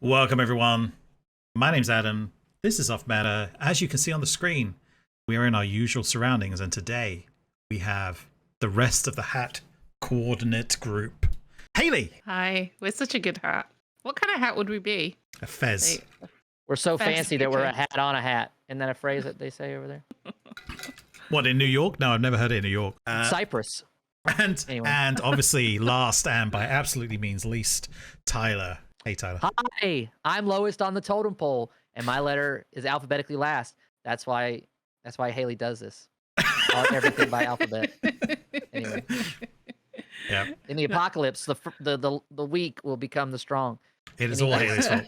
Welcome, everyone. My name's Adam. This is Off Meta. As you can see on the screen, we are in our usual surroundings, and today we have the rest of the hat coordinate group. Hayley! Hi, we're such a good hat. What kind of hat would we be? A fez. We're so Fez, fancy that we're okay. a hat on a hat. Isn't that a phrase that they say over there? What, in New York? No, I've never heard it in New York. Cyprus. And obviously, last and by absolutely means least, Tyler. Hey, Tyler. Hi, I'm lowest on the totem pole, and my letter is alphabetically last. That's why Hayley does this. Everything by alphabet. Anyway. Yeah. In the apocalypse, the weak will become the strong. It is all Hayley's fault.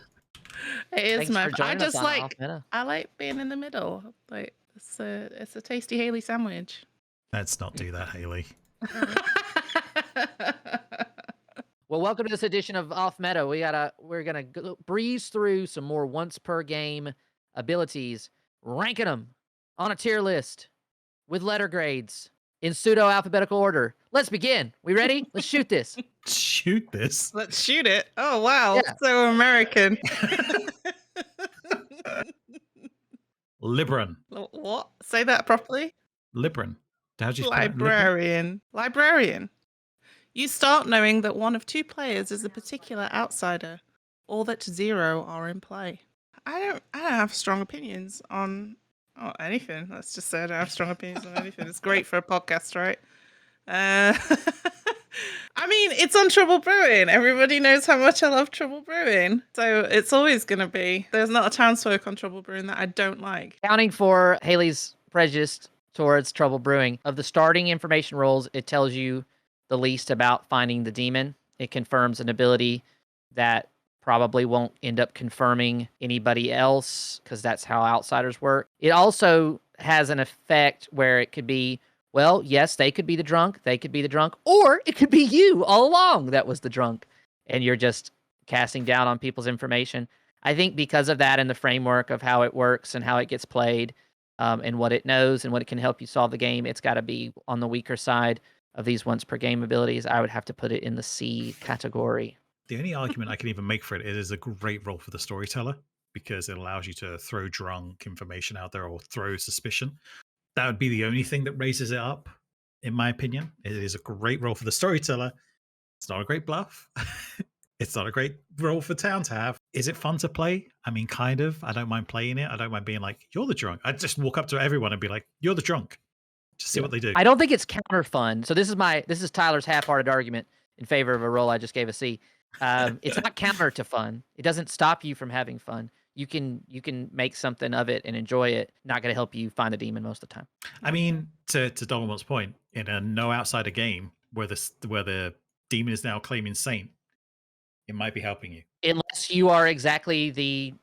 It is Thanks my. for joining I us just on like. Off Meta. I like being in the middle. Like it's a tasty Haley sandwich. Let's not do that, Hayley. Well, welcome to this edition of Off Meta. We're gonna breeze through some more once per game abilities, ranking them on a tier list with letter grades in pseudo alphabetical order. Let's begin. We ready? Let's shoot this. Shoot this. Let's shoot it. Oh wow, Yeah. so American. Libran. What? Say that properly. Libran. How'd you spell it? Libran? Librarian. Librarian. You start knowing that one of two players is a particular outsider, or that zero are in play. I don't have strong opinions on anything. Let's just say I don't have strong opinions on anything. It's great for a podcast, right? I mean, it's on Trouble Brewing. Everybody knows how much I love Trouble Brewing. So it's always going to be. There's not a townsfolk on Trouble Brewing that I don't like. Counting for Haley's prejudice towards Trouble Brewing, of the starting information rolls, it tells you the least about finding the demon. It confirms an ability that probably won't end up confirming anybody else, because that's how outsiders work. It also has an effect where it could be, well, yes, they could be the drunk, or it could be you all along that was the drunk, and you're just casting down on people's information. I think because of that and the framework of how it works and how it gets played, and what it knows and what it can help you solve the game, it's got to be on the weaker side of these once per game abilities. I would have to put it in the C category. The only argument I can even make for it is a great role for the storyteller, because it allows you to throw drunk information out there or throw suspicion. That would be the only thing that raises it up, in my opinion. It is a great role for the storyteller. It's not a great bluff. It's not a great role for town to have. Is it fun to play? I mean, kind of. I don't mind playing it. I don't mind being like, you're the drunk. I'd just walk up to everyone and be like, you're the drunk. Just see what they do. I don't think it's counter fun. So this is Tyler's half-hearted argument in favor of a role I just gave a C. It's not counter to fun. It doesn't stop you from having fun. You can make something of it and enjoy it. Not going to help you find the demon most of the time. I mean, to Donomon's point, in a no outsider game where the demon is now claiming saint, it might be helping you. Unless you are exactly the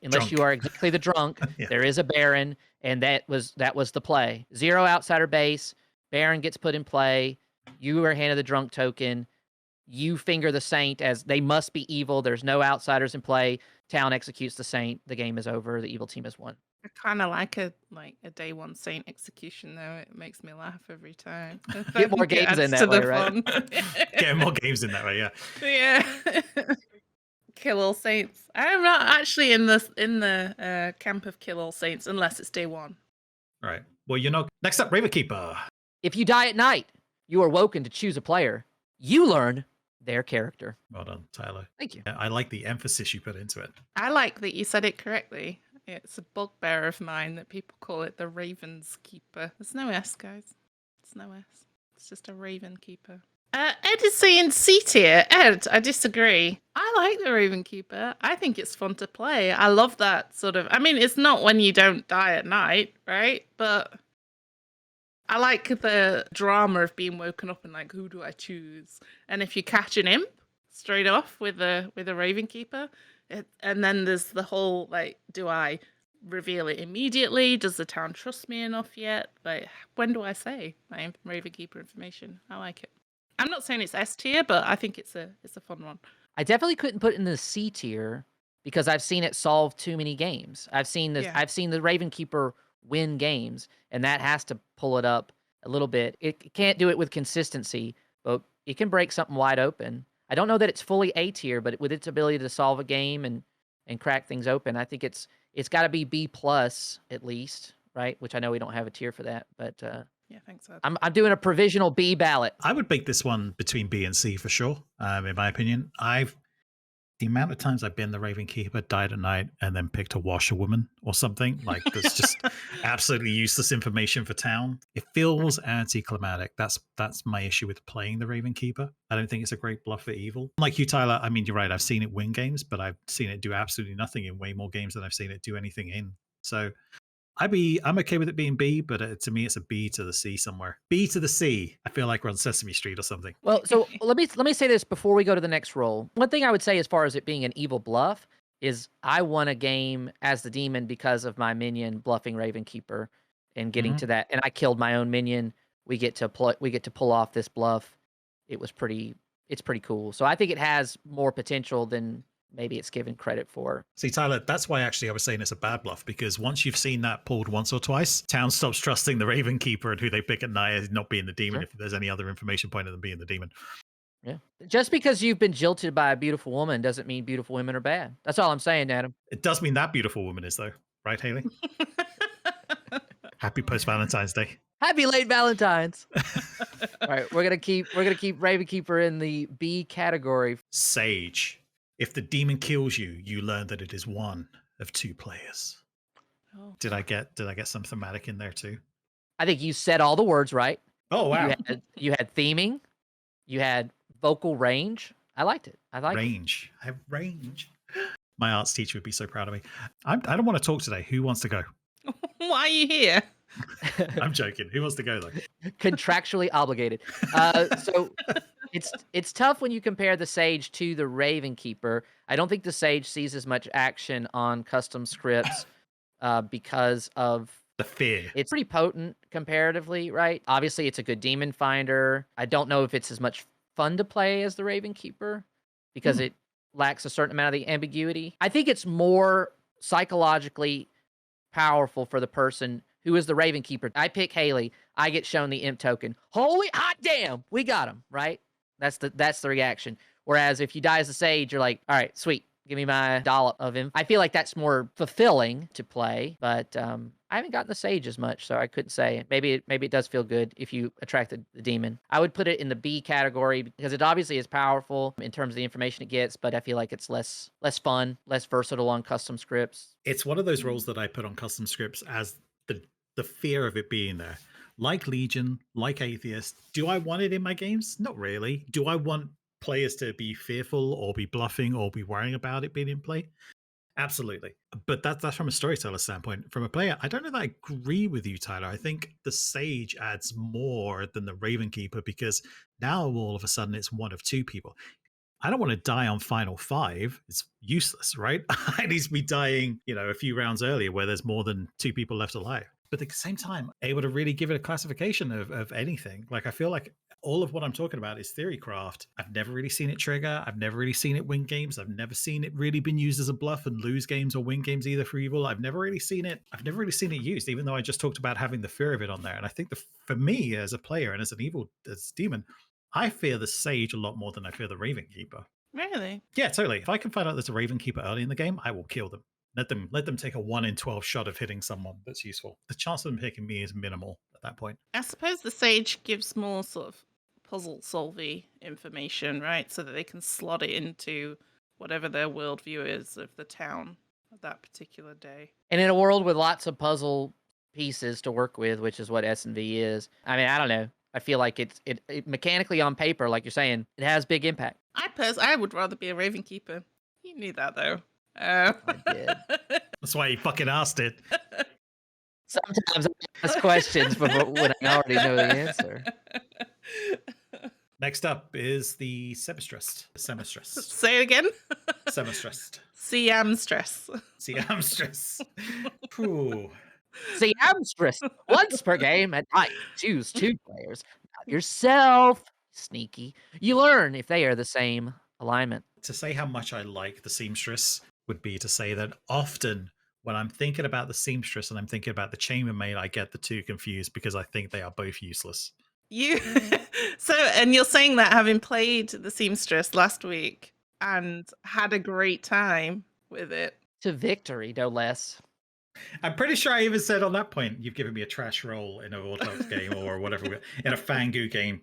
drunk, Yeah. There is a Baron, and that was the play. Zero outsider base, Baron gets put in play. You are handed the drunk token. You finger the saint as they must be evil. There's no outsiders in play. Town executes the saint. The game is over. The evil team has won. I kind of like a day one saint execution though. It makes me laugh every time. Get more games in that way, right? Get more games in that way, yeah. Yeah. Kill all saints. I'm not actually in the camp of kill all saints unless it's day one. All right. Well, you're not. Next up, Ravenkeeper. If you die at night, you are woken to choose a player. You learn their character. Well done, Tyler. Thank you. I like the emphasis you put into it. I like that you said it correctly. It's a bugbear of mine that people call it the Raven's Keeper. There's no S, guys. There's no S. It's just a Raven Keeper. Ed is saying C tier. Ed, I disagree. I like the Raven Keeper. I think it's fun to play. I love that sort of. I mean, it's not when you don't die at night, right? But I like the drama of being woken up and like, who do I choose? And if you catch an imp straight off with a Raven Keeper, and then there's the whole like, do I reveal it immediately? Does the town trust me enough yet? Like, when do I say my Raven Keeper information? I like it. I'm not saying it's S tier, but I think it's a fun one. I definitely couldn't put it in the C tier because I've seen it solve too many games. I've seen this. Yeah. I've seen the Raven Keeper win games, and that has to pull it up a little bit. It can't do it with consistency, but it can break something wide open. I don't know that it's fully A tier, but with its ability to solve a game and and crack things open. I think it's got to be B plus at least, right? Which I know we don't have a tier for that, but Yeah, thanks. I'm doing a provisional B ballot. I would make this one between B and C for sure. In my opinion, the amount of times I've been the Raven Keeper, died at night, and then picked a washerwoman or something, like that's just absolutely useless information for town. It feels anticlimactic. That's my issue with playing the Raven Keeper. I don't think it's a great bluff for evil. Like you, Tyler, I mean, you're right. I've seen it win games, but I've seen it do absolutely nothing in way more games than I've seen it do anything in. So I'm okay with it being B, but to me, it's a B to the C somewhere. B to the C. I feel like we're on Sesame Street or something. Well, so let me say this before we go to the next roll. One thing I would say as far as it being an evil bluff is I won a game as the demon because of my minion bluffing Raven Keeper and getting to that, and I killed my own minion. We get to pull off this bluff. It's pretty cool. So I think it has more potential than maybe it's given credit for. See, Tyler, that's why actually I was saying it's a bad bluff, because once you've seen that pulled once or twice, town stops trusting the Raven Keeper and who they pick at night as not being the demon, if there's any other information pointing them being the demon. Yeah. Just because you've been jilted by a beautiful woman doesn't mean beautiful women are bad. That's all I'm saying, Adam. It does mean that beautiful woman is, though. Right, Hayley? Happy post-Valentine's Day. Happy late Valentine's. All right, we're gonna keep Raven Keeper in the B category. Sage. If the demon kills you, you learn that it is one of two players. Oh. Did I get some thematic in there too? I think you said all the words right. Oh wow. You had theming, you had vocal range. I liked it. I like range. I have range. My arts teacher would be so proud of me. I don't want to talk today. Who wants to go? Why are you here? I'm joking. Who wants to go though? Contractually obligated. So it's tough when you compare the Sage to the Raven Keeper. I don't think the Sage sees as much action on custom scripts because of the fear. It's pretty potent comparatively, right? Obviously, it's a good demon finder. I don't know if it's as much fun to play as the Raven Keeper because it lacks a certain amount of the ambiguity. I think it's more psychologically powerful for the person who is the Raven Keeper. I pick Hayley. I get shown the imp token. Holy hot damn, we got him, right? That's the reaction. Whereas if you die as a Sage, you're like, all right, sweet, give me my dollop of him. I feel like that's more fulfilling to play, but I haven't gotten the Sage as much, so I couldn't say. Maybe it does feel good if you attract the demon. I would put it in the B category because it obviously is powerful in terms of the information it gets, but I feel like it's less fun, less versatile on custom scripts. It's one of those roles that I put on custom scripts as the fear of it being there. Like Legion, like Atheist, do I want it in my games? Not really. Do I want players to be fearful or be bluffing or be worrying about it being in play? Absolutely. But that's from a storyteller standpoint. From a player, I don't know that I agree with you, Tyler. I think the Sage adds more than the Raven Keeper because now all of a sudden it's one of two people. I don't want to die on final 5. It's useless, right? I need to be dying, a few rounds earlier where there's more than 2 people left alive. But at the same time, able to really give it a classification of anything. Like, I feel like all of what I'm talking about is theorycraft. I've never really seen it trigger. I've never really seen it win games. I've never seen it really been used as a bluff and lose games or win games either for evil. I've never really seen it used, even though I just talked about having the fear of it on there. And I think for me as a player and as an evil, as demon, I fear the Sage a lot more than I fear the Raven Keeper. Really? Yeah, totally. If I can find out there's a Raven Keeper early in the game, I will kill them. Let them take a 1 in 12 shot of hitting someone that's useful. The chance of them picking me is minimal at that point. I suppose the Sage gives more sort of puzzle-solvy information, right? So that they can slot it into whatever their worldview is of the town at that particular day. And in a world with lots of puzzle pieces to work with, which is what S&V is, I mean, I don't know. I feel like it mechanically on paper, like you're saying, it has big impact. I would rather be a Raven Keeper. You knew that, though. I did. That's why you fucking asked it. Sometimes I ask questions when I already know the answer. Next up is the Semestress. Say it again. Semestress. Siamstress. Siamstress. Ooh. Siamstress. Once per game at night. Choose 2 players. Not yourself. Sneaky. You learn if they are the same alignment. To say how much I like the Seamstress would be to say that often when I'm thinking about the Seamstress and I'm thinking about the Chambermaid, I get the 2 confused because I think they are both useless. And you're saying that having played the Seamstress last week and had a great time with it. to victory, no less. I'm pretty sure I even said on that point, you've given me a trash roll in a Warthog game or whatever. In a Fangu game,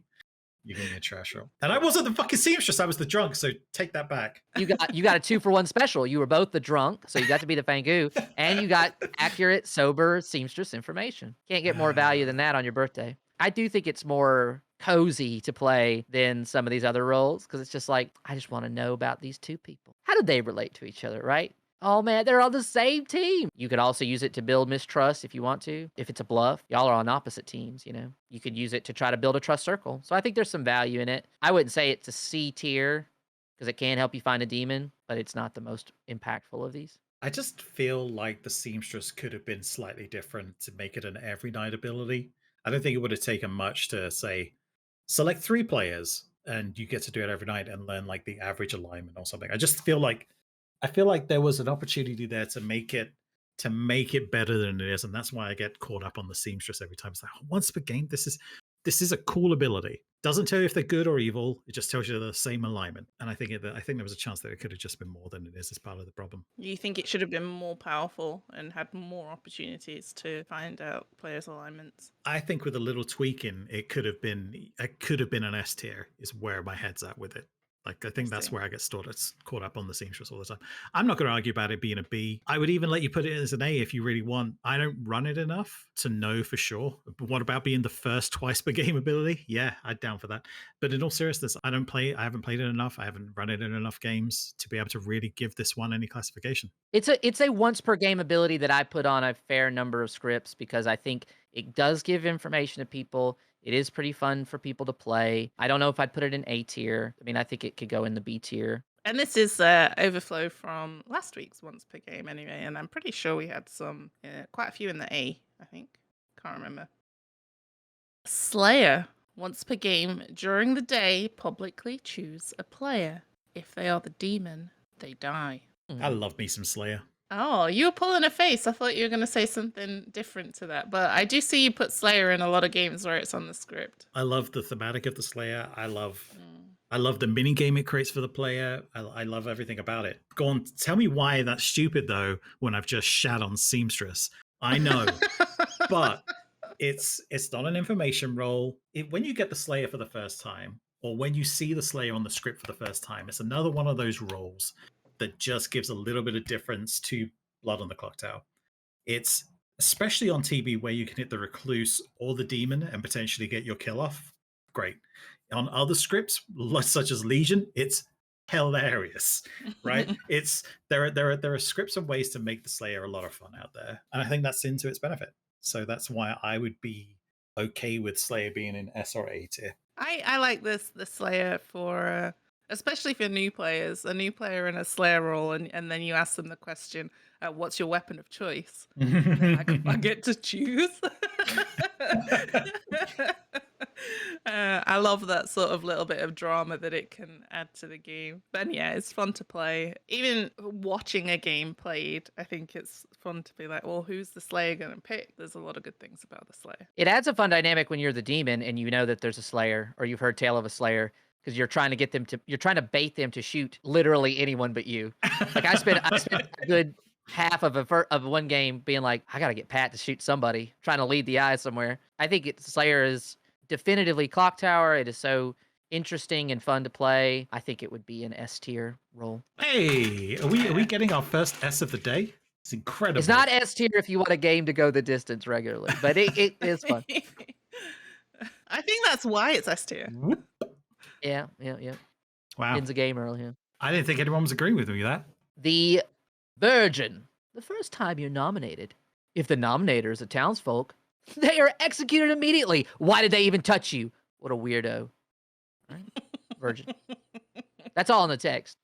you gave me a trash roll. And I wasn't the fucking seamstress, I was the drunk, so take that back. You got a 2-for-1 special. You were both the drunk, so you got to be the Fangu, and you got accurate, sober seamstress information. Can't get more value than that on your birthday. I do think it's more cozy to play than some of these other roles, because it's just like, I just want to know about these two people. How do they relate to each other, right? Oh man, they're on the same team. You could also use it to build mistrust if you want to. If it's a bluff, y'all are on opposite teams, you know. You could use it to try to build a trust circle. So I think there's some value in it. I wouldn't say it's a C tier because it can help you find a demon, but it's not the most impactful of these. I just feel like the seamstress could have been slightly different to make it an every night ability. I don't think it would have taken much to say, select 3 players and you get to do it every night and learn like the average alignment or something. I feel like there was an opportunity there to make it better than it is, and that's why I get caught up on the seamstress every time. It's like, once per game, this is a cool ability. Doesn't tell you if they're good or evil. It just tells you they're the same alignment. And I think there was a chance that it could have just been more than it is as part of the problem. You think it should have been more powerful and had more opportunities to find out players' alignments? I think with a little tweaking, it could have been an S tier. Is where my head's at with it. Like, I think that's where I get caught up on the seamstress all the time. I'm not going to argue about it being a B. I would even let you put it as an A if you really want. I don't run it enough to know for sure. But what about being the first twice per game ability? Yeah, I'm down for that. But in all seriousness, I haven't played it enough. I haven't run it in enough games to be able to really give this one any classification. It's a once per game ability that I put on a fair number of scripts because I think it does give information to people. It is pretty fun for people to play. I don't know if I'd put it in A tier. I mean, I think it could go in the B tier. And this is overflow from last week's once per game anyway, and I'm pretty sure we had quite a few in the A, I think. Can't remember. Slayer. Once per game during the day, publicly choose a player. If they are the demon, they die. I love me some Slayer. Oh, you were pulling a face. I thought you were going to say something different to that. But I do see you put Slayer in a lot of games where it's on the script. I love the thematic of the Slayer. I love the mini game it creates for the player. I love everything about it. Go on, tell me why that's stupid though. When I've just shat on seamstress, I know, but it's not an information role. When you get the Slayer for the first time, or when you see the Slayer on the script for the first time, it's another one of those roles that just gives a little bit of difference to Blood on the Clocktower. It's especially on TB where you can hit the recluse or the demon and potentially get your kill off. Great. On other scripts, such as Legion, it's hilarious, right? There are scripts and ways to make the Slayer a lot of fun out there, and I think that's into its benefit. So that's why I would be okay with Slayer being in S or A tier. I like the Slayer for especially for new players, a new player in a Slayer role, and then you ask them the question, what's your weapon of choice? I get to choose. I love that sort of little bit of drama that it can add to the game. But yeah, it's fun to play. Even watching a game played, I think it's fun to be like, well, who's the Slayer going to pick? There's a lot of good things about the Slayer. It adds a fun dynamic when you're the demon and you know that there's a Slayer or you've heard tale of a Slayer, because you're trying to bait them to shoot literally anyone but you. Like I spent a good half of one game being like, I gotta get Pat to shoot somebody, trying to lead the eye somewhere. I think Slayer is definitively Clocktower. It is so interesting and fun to play. I think it would be an S tier role. Hey, are we getting our first S of the day? It's incredible. It's not S tier if you want a game to go the distance regularly, but it is fun. I think that's why it's S tier. Yeah. Wow. Ends a game early. Yeah. I didn't think anyone was agreeing with me with that. The Virgin. The first time you're nominated, if the nominator is a townsfolk, they are executed immediately. Why did they even touch you? What a weirdo. Right? Virgin. That's all in the text.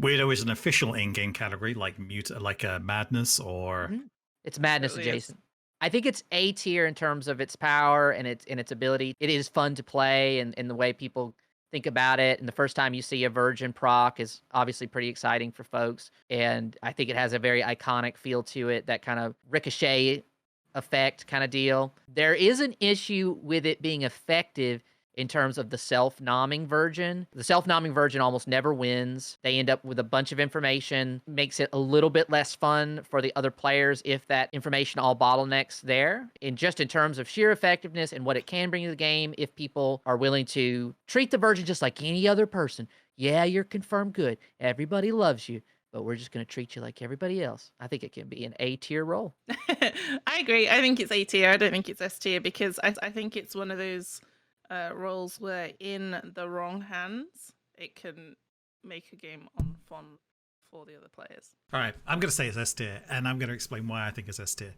Weirdo is an official in-game category, like madness or. It's madness It really adjacent. I think it's A tier in terms of its power and its ability. It is fun to play and the way people think about it. And the first time you see a Virgin proc is obviously pretty exciting for folks. And I think it has a very iconic feel to it, that kind of ricochet effect kind of deal. There is an issue with it being effective in terms of the self-nomming version. The self-nomming version almost never wins. They end up with a bunch of information, makes it a little bit less fun for the other players if that information all bottlenecks there. And just in terms of sheer effectiveness and what it can bring to the game, if people are willing to treat the version just like any other person. Yeah, you're confirmed good. Everybody loves you, but we're just going to treat you like everybody else. I think it can be an A-tier role. I agree. I think it's A tier. I don't think it's S tier because I think it's one of those roles where in the wrong hands, it can make a game unfun for the other players. All right, I'm going to say it's S tier, and I'm going to explain why I think it's S tier.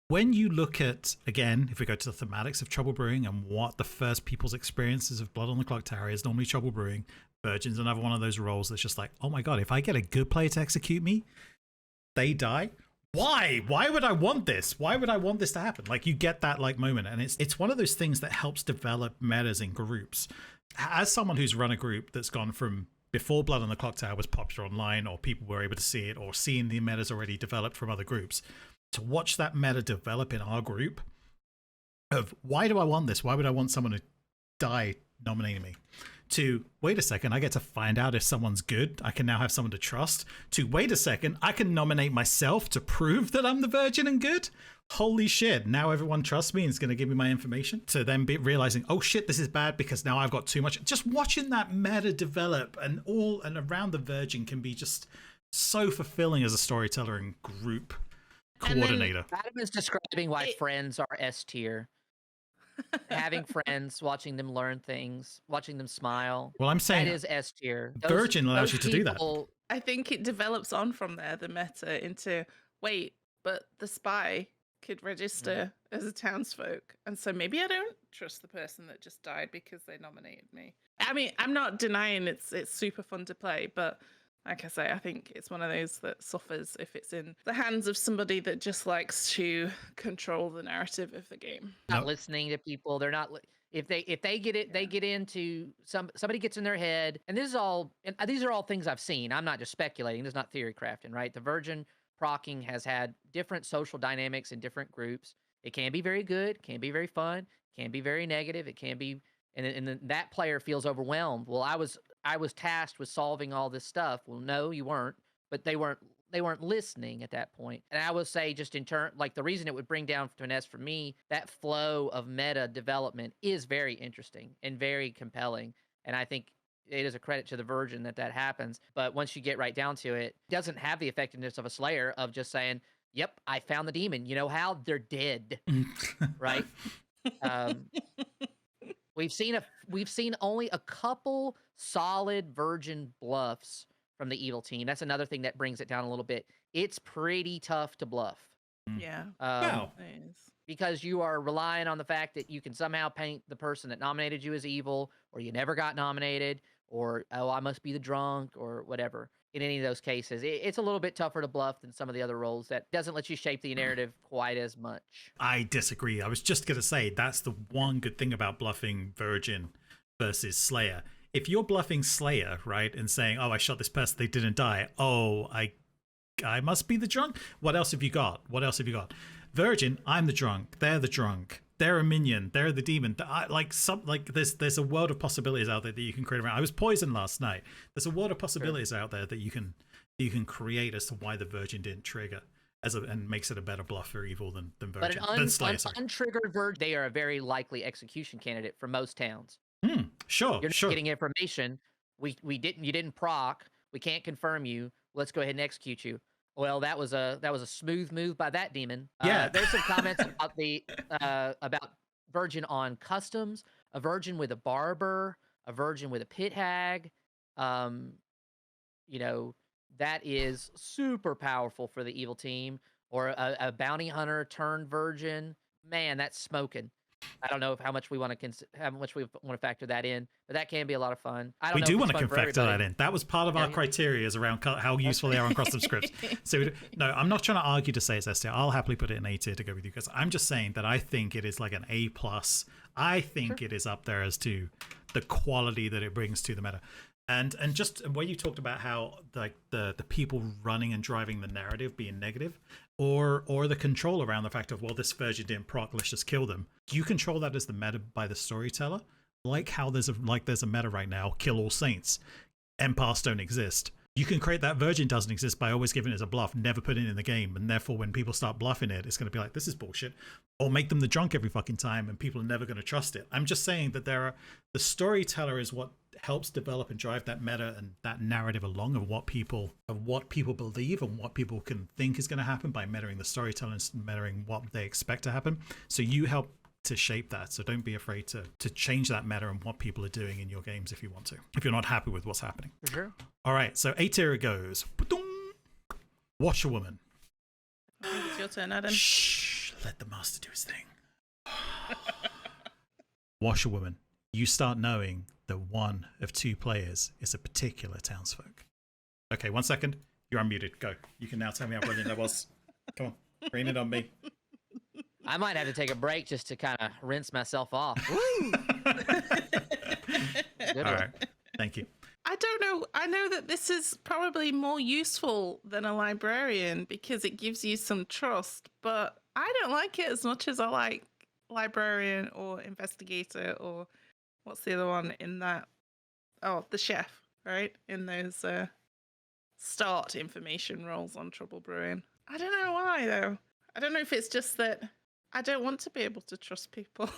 When you look at, again, if we go to the thematics of Trouble Brewing and what the first people's experiences of Blood on the Clocktower is, normally Trouble Brewing, Virgin's another one of those roles that's just like, oh my god, if I get a good player to execute me, they die. Why? Why would I want this? Why would I want this to happen? Like, you get that like moment, and it's one of those things that helps develop metas in groups. As someone who's run a group that's gone from before Blood on the Clocktower was popular online, or people were able to see it, or seeing the metas already developed from other groups, to watch that meta develop in our group of why do I want this? Why would I want someone to die nominating me? To wait a second, I get to find out if someone's good. I can now have someone to trust. To wait a second, I can nominate myself to prove that I'm the virgin and good. Holy shit, now everyone trusts me and is going to give me my information. To then be realizing, oh shit, this is bad because now I've got too much. Just watching that meta develop and around the virgin can be just so fulfilling as a storyteller and group coordinator. Adam is describing why friends are S tier. Having friends, watching them learn things, watching them smile. Well, I'm saying that is S tier. Virgin allows you to do that. I think it develops on from there, the meta, into wait, but the spy could register as a townsfolk, and so maybe I don't trust the person that just died because they nominated me. I mean, I'm not denying it's super fun to play, but like I say, I think it's one of those that suffers if it's in the hands of somebody that just likes to control the narrative of the game. Not listening to people. They're not. If they get it, they get into somebody gets in their head, and these are all things I've seen. I'm not just speculating. This is not theory crafting, right? The Virgin procking has had different social dynamics in different groups. It can be very good, can be very fun, can be very negative. It can be, and then that player feels overwhelmed. Well, I was tasked with solving all this stuff. Well, no, you weren't, but they weren't listening at that point. And I would say, just in turn, like the reason it would bring down to an S for me, that flow of meta development is very interesting and very compelling. And I think it is a credit to the Virgin that happens. But once you get right down to it, it doesn't have the effectiveness of a Slayer of just saying, yep, I found the demon. You know how? They're dead. Right? We've seen only a couple solid Virgin bluffs from the evil team. That's another thing that brings it down a little bit. It's pretty tough to bluff. Yeah. Because you are relying on the fact that you can somehow paint the person that nominated you as evil, or you never got nominated, or, oh, I must be the drunk, or whatever. In any of those cases, it's a little bit tougher to bluff than some of the other roles that doesn't let you shape the narrative quite as much. I disagree. I was just going to say that's the one good thing about bluffing Virgin versus Slayer. If you're bluffing Slayer, right, and saying, oh, I shot this person, they didn't die. Oh, I must be the drunk. What else have you got? Virgin, I'm the drunk. They're the drunk. They're a minion. They're the demon. There's a world of possibilities out there that you can create around. I was poisoned last night. There's a world of possibilities out there that you can create as to why the Virgin didn't trigger and makes it a better bluff for evil than Virgin. But an untriggered Virgin, they are a very likely execution candidate for most towns. Sure. You're not getting information. You didn't proc. We can't confirm you. Let's go ahead and execute you. Well, that was a smooth move by that demon. Yeah. There's some comments about Virgin on customs, a Virgin with a barber, a Virgin with a pit hag. That is super powerful for the evil team. Or a bounty hunter turned Virgin. Man, that's smoking. I don't know how much we want to factor that in, but that can be a lot of fun. We do want to factor that in. That was part of our criteria is around how useful they are on custom scripts. So no, I'm not trying to argue to say it's S tier. I'll happily put it in A tier to go with you because I'm just saying that I think it is like an A+. I think it is up there as to the quality that it brings to the meta. And just where you talked about how like the people running and driving the narrative being negative, or the control around the fact of, well, this Virgin didn't proc, let's just kill them. Do you control that as the meta by the storyteller, like how there's a meta right now, kill all saints, empaths don't exist. You can create that virgin doesn't exist by always giving it as a bluff, never putting it in the game, and therefore when people start bluffing it, it's going to be like, this is bullshit. Or make them the drunk every fucking time, and people are never going to trust it. I'm just saying that the storyteller is what helps develop and drive that meta and that narrative along of what people believe and what people can think is going to happen by metaing the storyteller and metaing what they expect to happen. So you help to shape that. So don't be afraid to change that meta and what people are doing in your games if you want to, if you're not happy with what's happening. For sure. All right, so A tier it goes. Washerwoman. I think it's your turn, Adam. Shh, let the master do his thing. Washerwoman. You start knowing that one of two players is a particular townsfolk. Okay, 1 second. You're unmuted. Go. You can now tell me how brilliant that was. Come on, bring it on me. I might have to take a break just to kind of rinse myself off. Woo! All right, thank you. I don't know. I know that this is probably more useful than a librarian because it gives you some trust, but I don't like it as much as I like librarian or investigator or what's the other one in that? Oh, the chef, right? In those start information roles on Trouble Brewing. I don't know why, though. I don't know if it's just that I don't want to be able to trust people.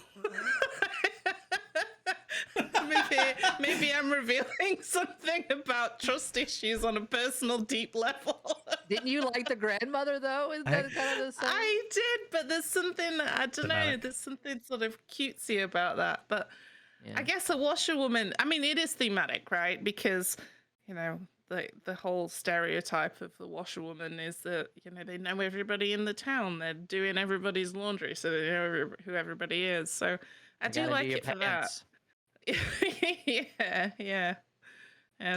Maybe I'm revealing something about trust issues on a personal, deep level. Didn't you like the grandmother, though? Is that kind of the same? I did, but there's something, I don't know, there's something sort of cutesy about that. But yeah. I guess a washerwoman, I mean, it is thematic, right? Because, you know, the whole stereotype of the washerwoman is that, you know, they know everybody in the town. They're doing everybody's laundry, so they know who everybody is. So I do like it for that. Yeah.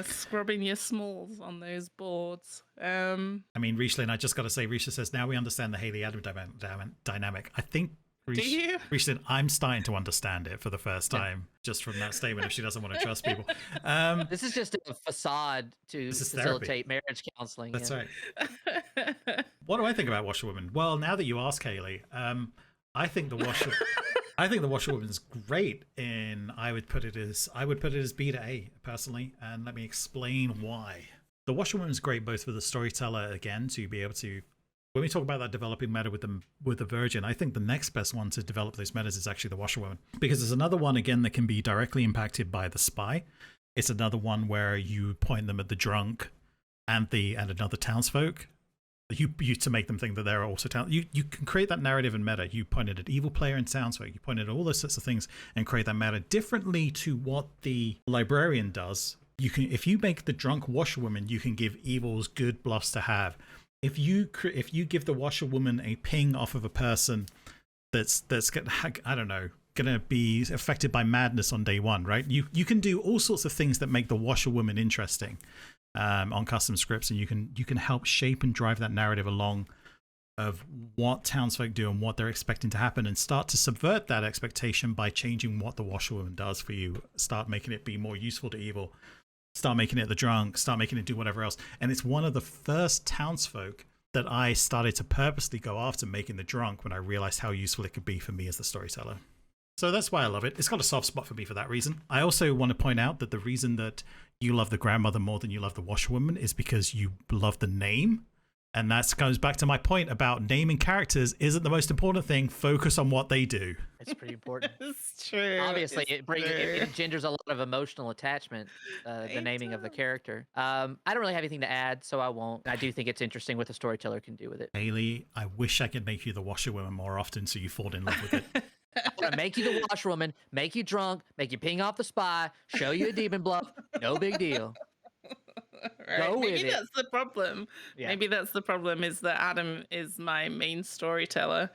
Scrubbing your smalls on those boards. I mean, Rishlin, I just got to say, Risha says, now we understand the Hayley Adam dynamic. I think, do you? Rishlin, I'm starting to understand it for the first time, just from that statement, if she doesn't want to trust people. This is just a facade to facilitate marriage counseling. That's right. What do I think about Washerwoman? Well, now that you ask, Hayley, I think the Washerwoman's great I would put it as B to A personally, and let me explain why. The Washerwoman's great both for the storyteller, again, to be able to, when we talk about that developing meta with the Virgin, I think the next best one to develop those metas is actually the Washerwoman, because there's another one again that can be directly impacted by the spy. It's another one where you point them at the drunk and another townsfolk. You to make them think that they're also you can create that narrative and meta. You pointed at evil player and townsfolk. You pointed at all those sorts of things and create that meta differently to what the librarian does. You can, if you make the drunk washerwoman, you can give evils good bluffs to have. If you give the washerwoman a ping off of a person that's I don't know, gonna be affected by madness on day one, right? You can do all sorts of things that make the washerwoman interesting. On custom scripts, and you can help shape and drive that narrative along of what townsfolk do and what they're expecting to happen, and start to subvert that expectation by changing what the washerwoman does for you. Start making it be more useful to evil, start making it the drunk, start making it do whatever else. And it's one of the first townsfolk that I started to purposely go after making the drunk when I realized how useful it could be for me as the storyteller. So that's why I love it. It's got a soft spot for me for that reason. I also want to point out that the reason that you love the grandmother more than you love the washerwoman is because you love the name. And that goes back to my point about naming characters isn't the most important thing. Focus on what they do. It's pretty important. It's true. Obviously, it engenders a lot of emotional attachment, the naming of the character. I don't really have anything to add, so I won't. I do think it's interesting what the storyteller can do with it. Hayley, I wish I could make you the washerwoman more often so you fall in love with it. I want to make you the washerwoman, make you drunk, make you ping off the spy, show you a demon bluff. No big deal. Right. Maybe that's the problem. Yeah. Maybe that's the problem, is that Adam is my main storyteller.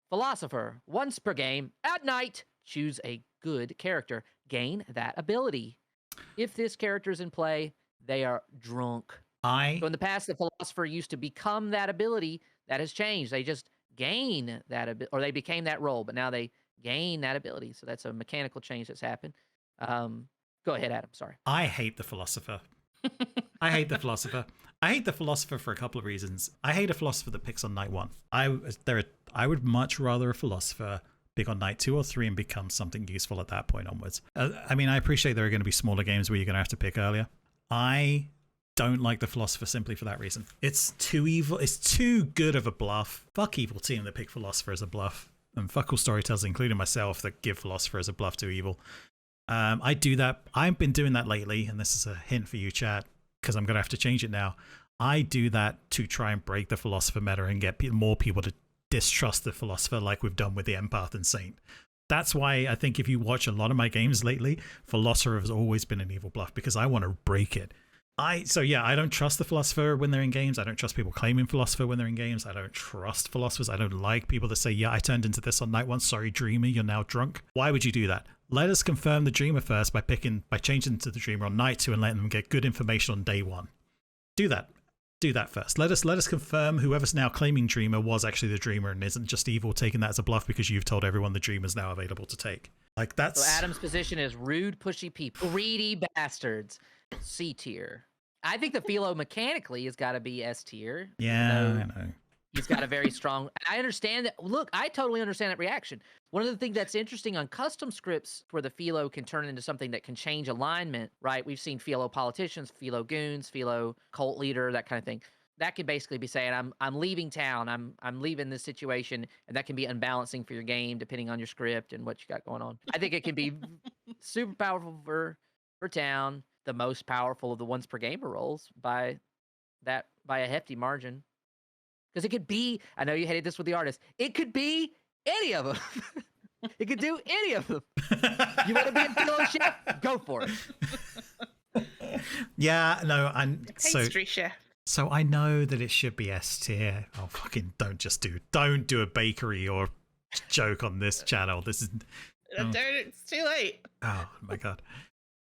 Philosopher, once per game, at night, choose a good character. Gain that ability. If this character is in play, they are drunk. So in the past, the philosopher used to become that ability. That has changed. They just gain that ability, or they became that role, but now they gain that ability. So that's a mechanical change that's happened. Go ahead, Adam. Sorry. I hate the philosopher. I hate the philosopher. I hate the philosopher for a couple of reasons. I hate a philosopher that picks on night one. I would much rather a philosopher big on night 2 or 3 and becomes something useful at that point onwards. I mean, I appreciate there are going to be smaller games where you're going to have to pick earlier. I don't like the Philosopher simply for that reason. It's too evil. It's too good of a bluff. Fuck Evil Team that pick Philosopher as a bluff. And fuck all storytellers, including myself, that give Philosopher as a bluff to evil. I do that. I've been doing that lately, and this is a hint for you, chat, because I'm going to have to change it now. I do that to try and break the Philosopher meta and get more people to distrust the Philosopher like we've done with the Empath and Saint. That's why I think if you watch a lot of my games lately, Philosopher has always been an evil bluff, because I want to break it. I don't trust the Philosopher when they're in games. I don't trust people claiming Philosopher when they're in games. I don't trust Philosophers. I don't like people that say, yeah, I turned into this on night 1. Sorry, Dreamer, you're now drunk. Why would you do that? Let us confirm the Dreamer first by changing to the Dreamer on night 2 and letting them get good information on day 1. Do that. Do that first. Let us confirm whoever's now claiming Dreamer was actually the Dreamer and isn't just evil taking that as a bluff because you've told everyone the Dreamer's now available to take. Like, that's... So Adam's position is rude, pushy people. Greedy bastards. C tier. I think the Philo mechanically has got to be S tier. Yeah, I know. He's got a very strong... I understand that. Look, I totally understand that reaction. One of the things that's interesting on custom scripts where the Philo can turn into something that can change alignment, right? We've seen Philo politicians, Philo goons, Philo cult leader, that kind of thing. That could basically be saying, I'm leaving town, I'm leaving this situation, and that can be unbalancing for your game depending on your script and what you got going on. I think it can be super powerful for town, the most powerful of the once per gamer roles by a hefty margin. Because it could be, I know you hated this with the artist, it could be any of them. It could do any of them. You want to be a Philo chef? Go for it. Yeah, no, I'm Pastry chef. So I know that it should be S tier. Oh, fucking don't do a bakery or joke on this channel. This is... It's too late. Oh my God.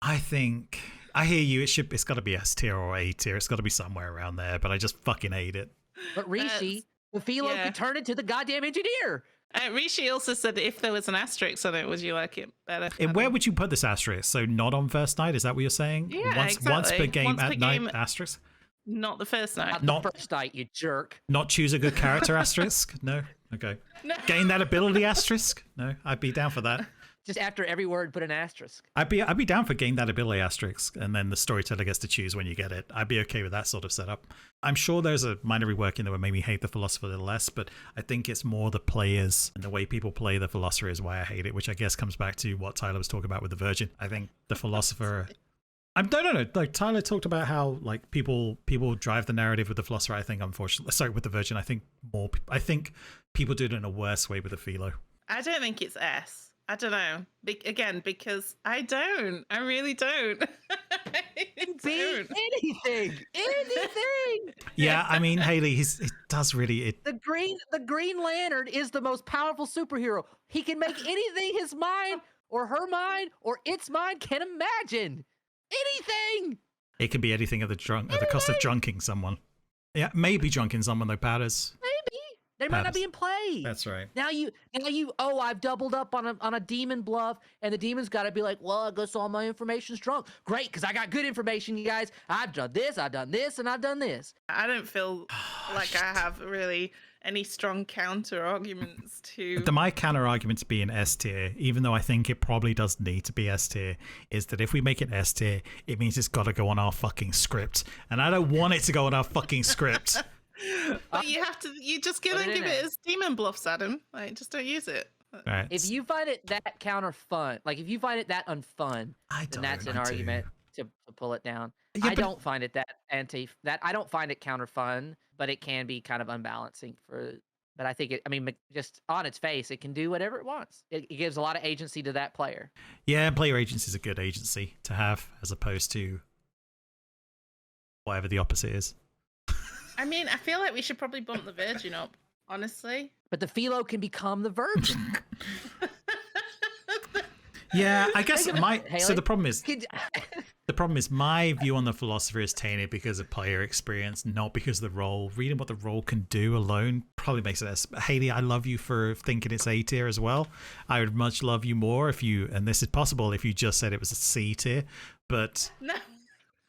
I think, I hear you. It's got to be S tier or A tier. It's got to be somewhere around there, but I just fucking hate it. But Rishi, the Philo could turn into the goddamn engineer. Rishi also said that if there was an asterisk on it, would you like it better? And where would you put this asterisk? So not on first night? Is that what you're saying? Yeah, exactly. Once per game at night asterisk? Not the first night. Not the first night, you jerk. Not choose a good character asterisk? No? Okay. No. Gain that ability asterisk? No? I'd be down for that. Just after every word, put an asterisk. I'd be down for gain that ability asterisk, and then the storyteller gets to choose when you get it. I'd be okay with that sort of setup. I'm sure there's a minor rework in there that made me hate the Philosopher a little less, but I think it's more the players and the way people play the Philosopher is why I hate it, which I guess comes back to what Tyler was talking about with the Virgin. I think the Philosopher... No. Like Tyler talked about how like people drive the narrative with the Philosopher. I think with the Virgin. I think people do it in a worse way with the Philo. I don't think it's S. I don't know. Because I don't. I really don't. Be anything. Yeah, I mean, Hayley, it does really. The Green Lantern is the most powerful superhero. He can make anything his mind or her mind or its mind can imagine. Anything. It can be anything at the cost of drunking someone. Yeah, maybe drunking someone though, Patters. Maybe. They might not be in play. That's right. Now you I've doubled up on a demon bluff, and the demon's got to be like, well, I guess all my information's drunk. Great, because I got good information, you guys. I've done this, and I've done this. I don't feel like I have really any strong counter arguments to... My counter argument to being S tier, even though I think it probably does need to be S tier, is that if we make it S tier, it means it's got to go on our fucking script. And I don't want it to go on our fucking script. But you just gonna give it as demon bluffs, Adam. Like, just don't use it. Right. If you find it that counter fun, like if you find it that unfun, then that's an argument to pull it down. Yeah, I don't find it I don't find it counter fun, but it can be kind of unbalancing but I think just on its face, it can do whatever it wants. It gives a lot of agency to that player. Yeah, player agency is a good agency to have as opposed to whatever the opposite is. I mean, I feel like we should probably bump the Virgin up, honestly. But the Philo can become the Virgin. Yeah, I guess the problem is my view on the Philosopher is tainted because of player experience, not because of the role. Reading what the role can do alone probably makes it S. Hayley, I love you for thinking it's A tier as well. I would much love you more and this is possible if you just said it was a C tier, but no.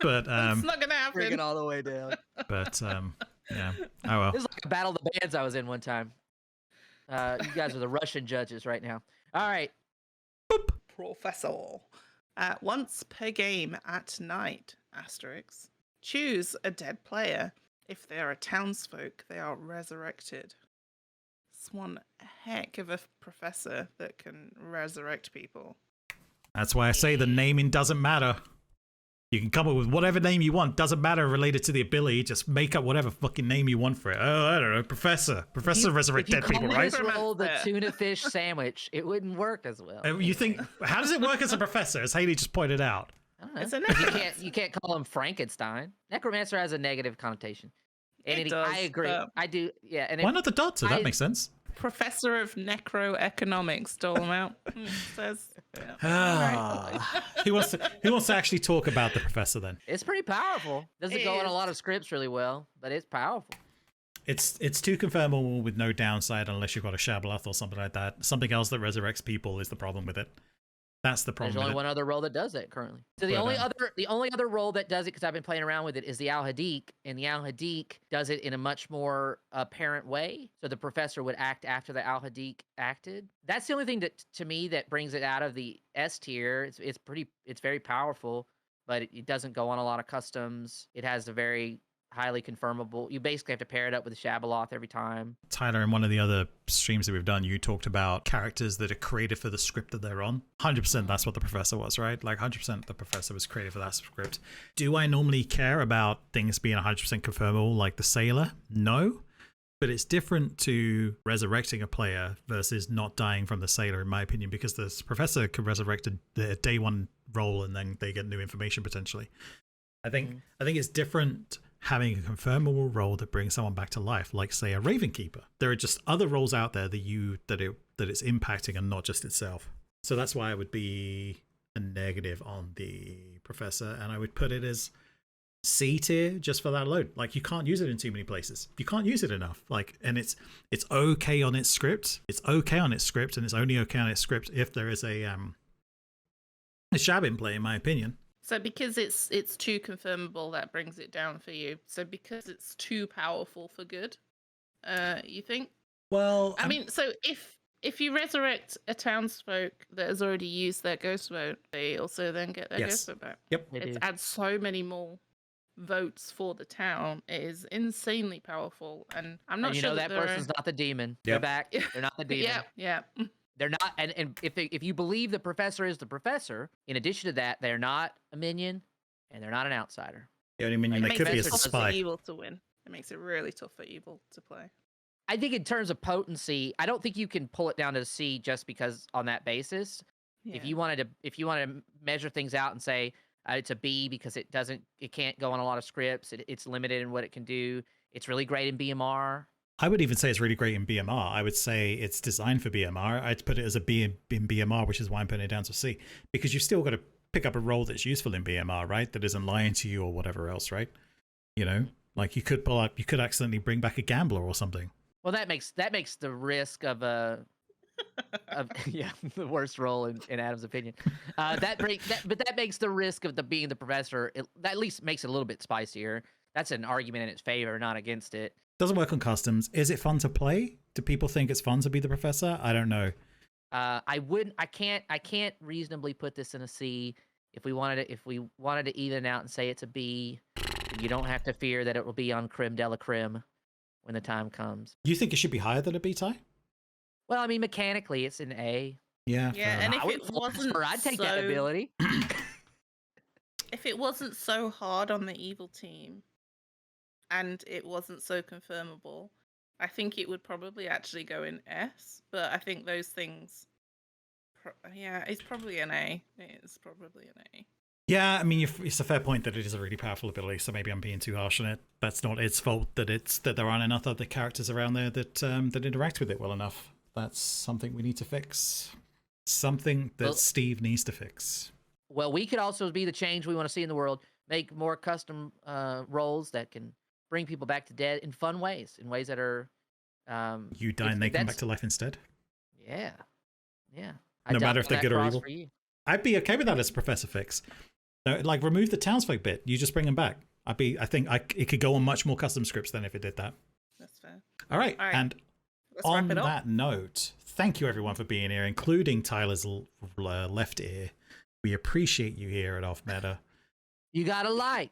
But it's not gonna happen. Bring it all the way down. But yeah. Oh well. This is like a battle of the bands I was in one time. You guys are the Russian judges right now. All right. Professor. Once per game at night, asterisk. Choose a dead player. If they are a townsfolk, they are resurrected. It's one heck of a professor that can resurrect people. That's why I say the naming doesn't matter. You can come up with whatever name you want. Doesn't matter related to the ability. Just make up whatever fucking name you want for it. Oh, I don't know. Professor. Professor resurrect dead people, right? Roll the tuna fish sandwich. It wouldn't work as well. You think, how does it work as a professor, as Hayley just pointed out? I don't know. You can't call him Frankenstein. Necromancer has a negative connotation. And does, I agree. I do. Yeah. And why not the doctor? That makes sense. Professor of Necroeconomics dole him out. Says, he wants to actually talk about the professor then. It's pretty powerful. Doesn't go in a lot of scripts really well, but it's powerful. It's too confirmable with no downside unless you've got a Shabaloth or something like that. Something else that resurrects people is the problem with it. That's the problem. There's only one other role that does that currently. So the only other role that does it, because I've been playing around with it, is the Al Hadik, and the Al Hadik does it in a much more apparent way. So the professor would act after the Al Hadik acted. That's the only thing that, to me, that brings it out of the S tier. It's very powerful, but it doesn't go on a lot of customs. It has a very highly confirmable. You basically have to pair it up with Shabaloth every time. Tyler, in one of the other streams that we've done, you talked about characters that are created for the script that they're on. 100% that's what the professor was, right? Like 100% the professor was created for that script. Do I normally care about things being 100% confirmable like the sailor? No. But it's different to resurrecting a player versus not dying from the sailor, in my opinion, because the professor could resurrect a day one role and then they get new information potentially. I think it's different having a confirmable role that brings someone back to life, like say a Raven Keeper. There are just other roles out there that it's impacting and not just itself. So that's why I would be a negative on the professor, and I would put it as C tier just for that alone. Like you can't use it in too many places. You can't use it enough. Like, and it's okay on its script. It's okay on its script, and it's only okay on its script if there is a shab in play, in my opinion. So because it's too confirmable, that brings it down for you. So because it's too powerful for good, you think? Well, I mean, so if you resurrect a townsfolk that has already used their ghost vote, they also then get their ghost vote back. Yep. It adds so many more votes for the town. It is insanely powerful, and I'm not sure that person's not the demon. Yep. They're back. They're not the demon. Yeah. They're not, and if you believe the professor is the professor, in addition to that, they're not a minion, and they're not an outsider. The only minion they could be is a spy. For evil to win. It makes it really tough for evil to play. I think in terms of potency, I don't think you can pull it down to C just because on that basis. Yeah. If you wanted to measure things out and say it's a B because it can't go on a lot of scripts. It's limited in what it can do. It's really great in BMR. I would even say it's really great in BMR. I would say it's designed for BMR. I'd put it as a B in BMR, which is why I'm putting it down to C. Because you've still got to pick up a role that's useful in BMR, right? That isn't lying to you or whatever else, right? You know, like you could accidentally bring back a gambler or something. Well, that makes the risk of the worst role in Adam's opinion. But that makes the risk of being the professor. That at least makes it a little bit spicier. That's an argument in its favor, not against it. Doesn't work on customs. Is it fun to play? Do people think it's fun to be the professor? I don't know. I can't reasonably put this in a C. If we wanted to even out and say it's a B, you don't have to fear that it will be on creme de la creme when the time comes. You think it should be higher than a B tie? Well, I mean, mechanically, it's an A. Yeah. And if it wasn't, I'd take that ability. If it wasn't so hard on the evil team, and it wasn't so confirmable, I think it would probably actually go in S. But I think those things, it's probably an A. It is probably an A. Yeah, I mean, it's a fair point that it is a really powerful ability, so maybe I'm being too harsh on it. That's not its fault that there aren't enough other characters around there that interact with it well enough. That's something we need to fix. Something that Steve needs to fix. Well, we could also be the change we want to see in the world. Make more custom roles that can bring people back to dead in fun ways, in ways that are... you die and they come back to life instead? Yeah. No matter if they're good or evil? I'd be okay with that as a professor fix. Like, remove the townsfolk bit. You just bring them back. I think it could go on much more custom scripts than if it did that. That's fair. All right. And Let's wrap On it up. that note, thank you everyone for being here, including Tyler's left ear. We appreciate you here at Off Meta. You gotta like,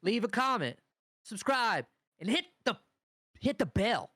leave a comment, subscribe, and hit the bell.